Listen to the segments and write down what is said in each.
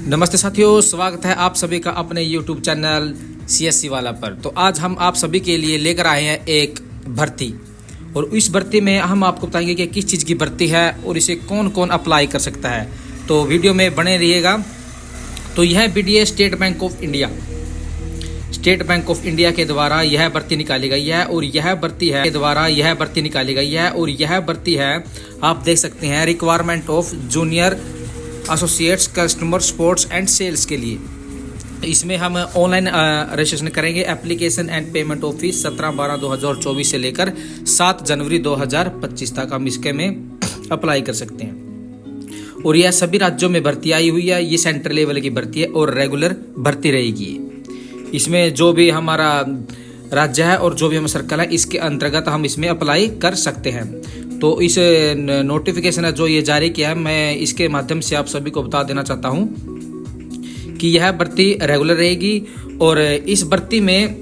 नमस्ते साथियों, स्वागत है आप सभी का अपने YouTube चैनल CSC वाला पर। तो आज हम आप सभी के लिए लेकर आए हैं एक भर्ती, और इस भर्ती में हम आपको बताएंगे कि किस चीज़ की भर्ती है और इसे कौन कौन अप्लाई कर सकता है। तो वीडियो में बने रहिएगा। तो यह BDA state bank of India के द्वारा यह भर्ती निकाली गई है, और यह भर्ती है आप देख सकते हैं requirement of junior associates customer supports and sales के लिए। इसमें हम ऑनलाइन रजिस्ट्रेशन करेंगे। Application and payment of fees 17/12/2024 से लेकर 7 जनवरी 2025 तक हम इसके में अप्लाई कर सकते हैं। और यह सभी राज्यों में भर्ती आई हुई है। ये सेंट्रल लेवल की भर्ती है और रेगुलर भर्ती रहेगी। इसमें जो भी हमारा राज्य है और जो भी हमारा सर्कल है, इसके अंतर्गत हम इसमें अप्लाई कर सकते हैं। तो इस नोटिफिकेशन है जो ये जारी किया है, मैं इसके माध्यम से आप सभी को बता देना चाहता हूँ कि यह भर्ती रेगुलर रहेगी। और इस भर्ती में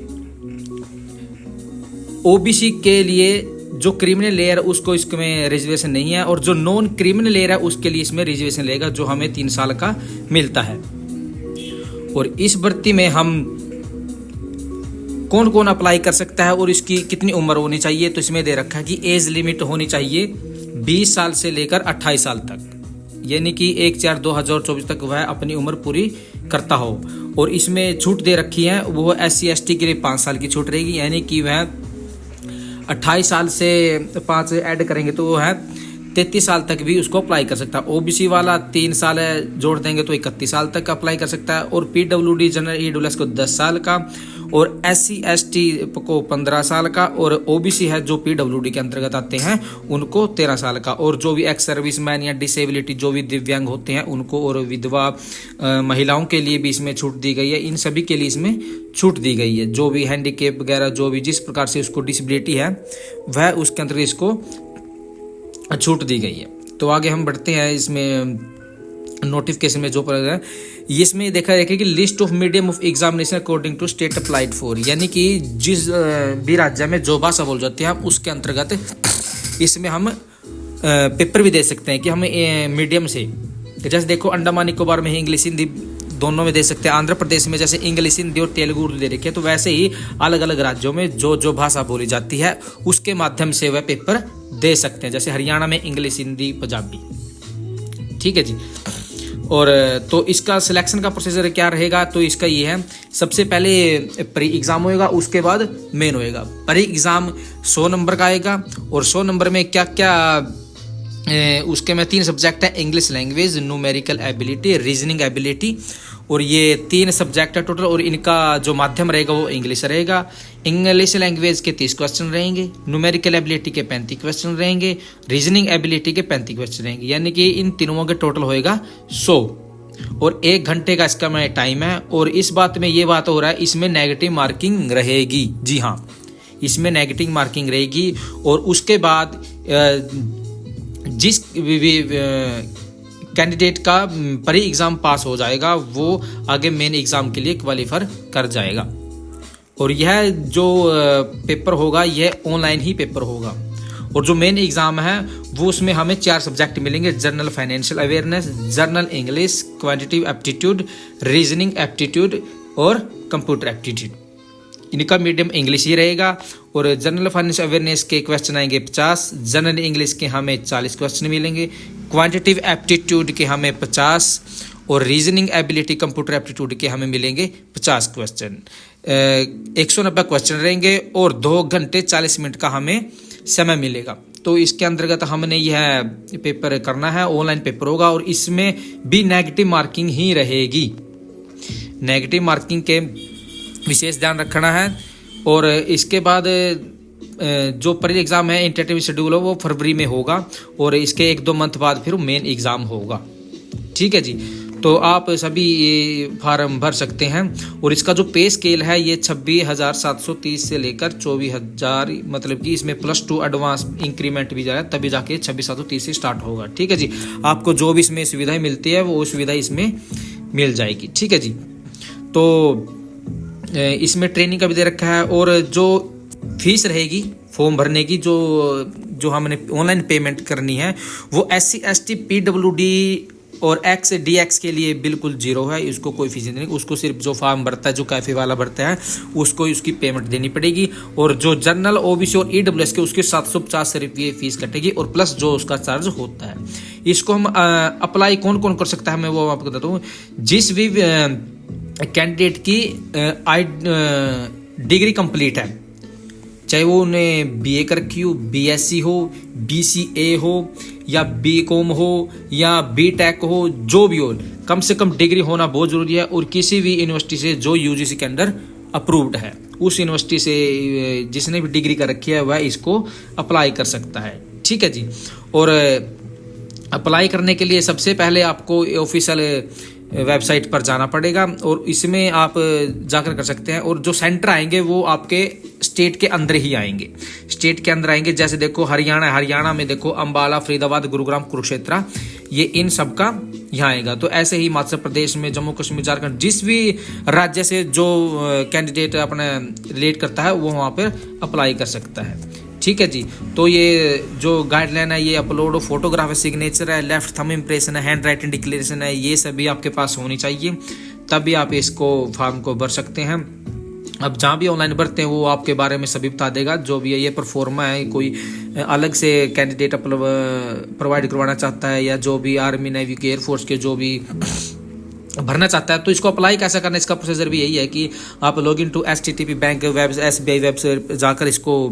OBC के लिए जो क्रिमिनल लेयर उसको इसमें रिजर्वेशन नहीं है, और जो नॉन क्रिमिनल लेयर है उसके लिए इसमें रिजर्वेशन रहेगा, जो हमें 3 साल का मिलता है। और इस भर्ती में हम कौन कौन अप्लाई कर सकता है और इसकी कितनी उम्र होनी चाहिए, तो इसमें दे रखा है कि एज लिमिट होनी चाहिए 20 साल से लेकर 28 साल तक, यानी कि 1/4/2024 तक वह अपनी उम्र पूरी करता हो। और इसमें छूट दे रखी है, वो SC/ST के लिए 5 साल की छूट रहेगी, यानी कि वह 28 साल से 5 ऐड करेंगे तो वो है 33 साल तक भी उसको अप्लाई कर सकता है। OBC वाला 3 साल जोड़ देंगे तो 31 साल तक अप्लाई कर सकता है। और PWD जनरल EWS को 10 साल का, और SC/ST को 15 साल का, और OBC है जो PWD के अंतर्गत आते हैं उनको 13 साल का। और जो भी एक्स सर्विसमैन या डिसेबिलिटी जो भी दिव्यांग होते हैं उनको, और विधवा महिलाओं के लिए भी इसमें छूट दी गई है। इन सभी के लिए इसमें छूट दी गई है। जो भी हैंडीकेप वगैरह जो भी जिस प्रकार से उसको डिसेबिलिटी है वह उसके अंतर्गत इसको छूट दी गई है। तो आगे हम बढ़ते हैं। इसमें नोटिफिकेशन में जो है इसमें देखा जाएगा कि list of medium of examination according to state applied for, यानी कि जिस भी राज्य में जो भाषा बोल जाती है हम उसके अंतर्गत इसमें हम पेपर भी दे सकते हैं कि हम मीडियम से, जैसे देखो अंडमान निकोबार में इंग्लिश हिंदी दोनों में दे सकते हैं। आंध्र प्रदेश में जैसे इंग्लिश हिंदी और तेलुगु दे रखे हैं, तो वैसे ही अलग अलग राज्यों में जो जो भाषा बोली जाती है उसके माध्यम से वह पेपर दे सकते हैं। जैसे हरियाणा में इंग्लिश हिंदी पंजाबी, ठीक है जी। और तो इसका सिलेक्शन का प्रोसीजर क्या रहेगा, तो इसका ये है, सबसे पहले प्री एग्जाम होएगा, उसके बाद मेन होएगा। प्री एग्जाम 100 नंबर का आएगा, और 100 नंबर में क्या क्या उसके में 3 सब्जेक्ट है, English language, numerical ability, reasoning ability, और ये 3 सब्जेक्ट है टोटल। और इनका जो माध्यम रहेगा वो इंग्लिश रहेगा। इंग्लिश लैंग्वेज के 30 क्वेश्चन रहेंगे, न्यूमेरिकल एबिलिटी के 35 क्वेश्चन रहेंगे, रीजनिंग एबिलिटी के 35 क्वेश्चन रहेंगे, यानी कि इन तीनों के टोटल होएगा 100। और 1 घंटे का इसका में टाइम है। और इस बात में ये बात हो रहा है, इसमें नेगेटिव मार्किंग रहेगी। जी हाँ, इसमें नेगेटिव मार्किंग रहेगी। और उसके बाद जिस कैंडिडेट का प्री एग्जाम पास हो जाएगा वो आगे मेन एग्जाम के लिए क्वालिफाई कर जाएगा। और यह जो पेपर होगा यह ऑनलाइन ही पेपर होगा। और जो मेन एग्जाम है वो उसमें हमें 4 सब्जेक्ट मिलेंगे, general financial awareness, general English, quantitative aptitude, reasoning aptitude और कंप्यूटर एप्टीट्यूड। इनका मीडियम इंग्लिश ही रहेगा। और जनरल फाइनेंशियल अवेयरनेस के क्वेश्चन आएंगे 50, जनरल इंग्लिश के हमें 40 क्वेश्चन मिलेंगे, क्वांटिटेटिव एप्टीट्यूड के हमें 50, और रीजनिंग एबिलिटी कंप्यूटर एप्टीट्यूड के हमें मिलेंगे 50 क्वेश्चन। 190 क्वेश्चन रहेंगे, और 2 घंटे 40 मिनट का हमें समय मिलेगा। तो इसके अंतर्गत हमने यह पेपर करना है, ऑनलाइन पेपर होगा। और इसमें भी नेगेटिव मार्किंग ही रहेगी। नेगेटिव मार्किंग के विशेष ध्यान रखना है। और इसके बाद जो प्री एग्जाम है इंटेंटिव शेड्यूल वो फरवरी में होगा, और इसके 1-2 मंथ बाद फिर मेन एग्जाम होगा, ठीक है जी। तो आप सभी ये फार्म भर सकते हैं। और इसका जो पे स्केल है ये 26,730 से लेकर 24,000, मतलब कि इसमें +2 एडवांस इंक्रीमेंट भी जाए तभी जाके 26,730 से स्टार्ट होगा, ठीक है जी। आपको जो भी इसमें सुविधाएं मिलती है वो सुविधा इसमें मिल जाएगी, ठीक है जी। तो इसमें ट्रेनिंग का भी दे रखा है। और जो फीस रहेगी फॉर्म भरने की, जो हमने ऑनलाइन पेमेंट करनी है, वो SC/ST PWD और एक्स DX के लिए बिल्कुल 0 है, इसको कोई फीस नहीं, उसको सिर्फ जो फॉर्म भरता है, जो कैफे वाला भरता है, उसको उसकी पेमेंट देनी पड़ेगी। और जो जनरल OBC और EWS के उसके 750 रुपये फीस कटेगी और प्लस जो उसका चार्ज होता है। इसको हम अप्लाई कौन कौन कर सकता है मैं वो आपको बताता हूँ। जिस भी कैंडिडेट की डिग्री कंप्लीट है, चाहे वो उन्हें BA कर रखी हो, BSc हो, BCA हो या BCom हो या BTech हो, जो भी हो, कम से कम डिग्री होना बहुत जरूरी है। और किसी भी यूनिवर्सिटी से जो UGC के अंडर अप्रूव्ड है, उस यूनिवर्सिटी से जिसने भी डिग्री कर रखी है वह इसको अप्लाई कर सकता है। ठीक है जी। और अप्लाई करने के लिए सबसे पहले आपको ऑफिशियल वेबसाइट पर जाना पड़ेगा और इसमें आप जाकर कर सकते हैं। और जो सेंटर आएंगे वो आपके स्टेट के अंदर ही आएंगे, स्टेट के अंदर आएंगे। जैसे देखो हरियाणा में देखो अंबाला, फरीदाबाद, गुरुग्राम, कुरुक्षेत्र, ये इन सब का यहाँ आएगा। तो ऐसे ही हिमाचल प्रदेश में, जम्मू कश्मीर, झारखंड, जिस भी राज्य से जो कैंडिडेट अपना रिलेट करता है वो वहाँ पर अप्लाई कर सकता है। ठीक है जी। तो ये जो गाइडलाइन है, ये अपलोड फोटोग्राफ है, सिग्नेचर है, लेफ्ट थंब इम्प्रेशन है, हैंड राइटिंग डिक्लेरेशन है, ये सभी आपके पास होनी चाहिए, तभी आप इसको फॉर्म को भर सकते हैं। अब जहाँ भी ऑनलाइन भरते हैं वो आपके बारे में सभी बता देगा, जो भी है। ये परफॉर्मा है, कोई अलग से कैंडिडेट प्रोवाइड करवाना चाहता है या जो भी आर्मी, नेवी के, एयरफोर्स के जो भी भरना चाहता है, तो इसको अप्लाई कैसा करना है, इसका प्रोसीजर भी यही है कि आप log in to HTTP bank web SBI website जाकर इसको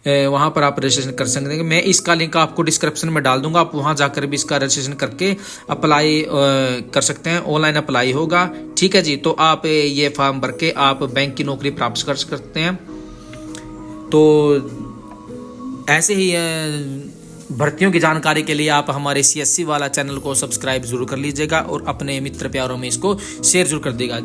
वहाँ पर आप रजिस्ट्रेशन कर सकते हैं। मैं इसका लिंक आपको डिस्क्रिप्शन में डाल दूंगा, आप वहाँ जाकर भी इसका रजिस्ट्रेशन करके अप्लाई कर सकते हैं। ऑनलाइन अप्लाई होगा। ठीक है जी। तो आप ये फॉर्म भर के आप बैंक की नौकरी प्राप्त कर सकते हैं। तो ऐसे ही भर्तियों की जानकारी के लिए आप हमारे CSC वाला चैनल को सब्सक्राइब जरूर कर लीजिएगा और अपने मित्र प्यारों में इसको शेयर जरूर कर देगा।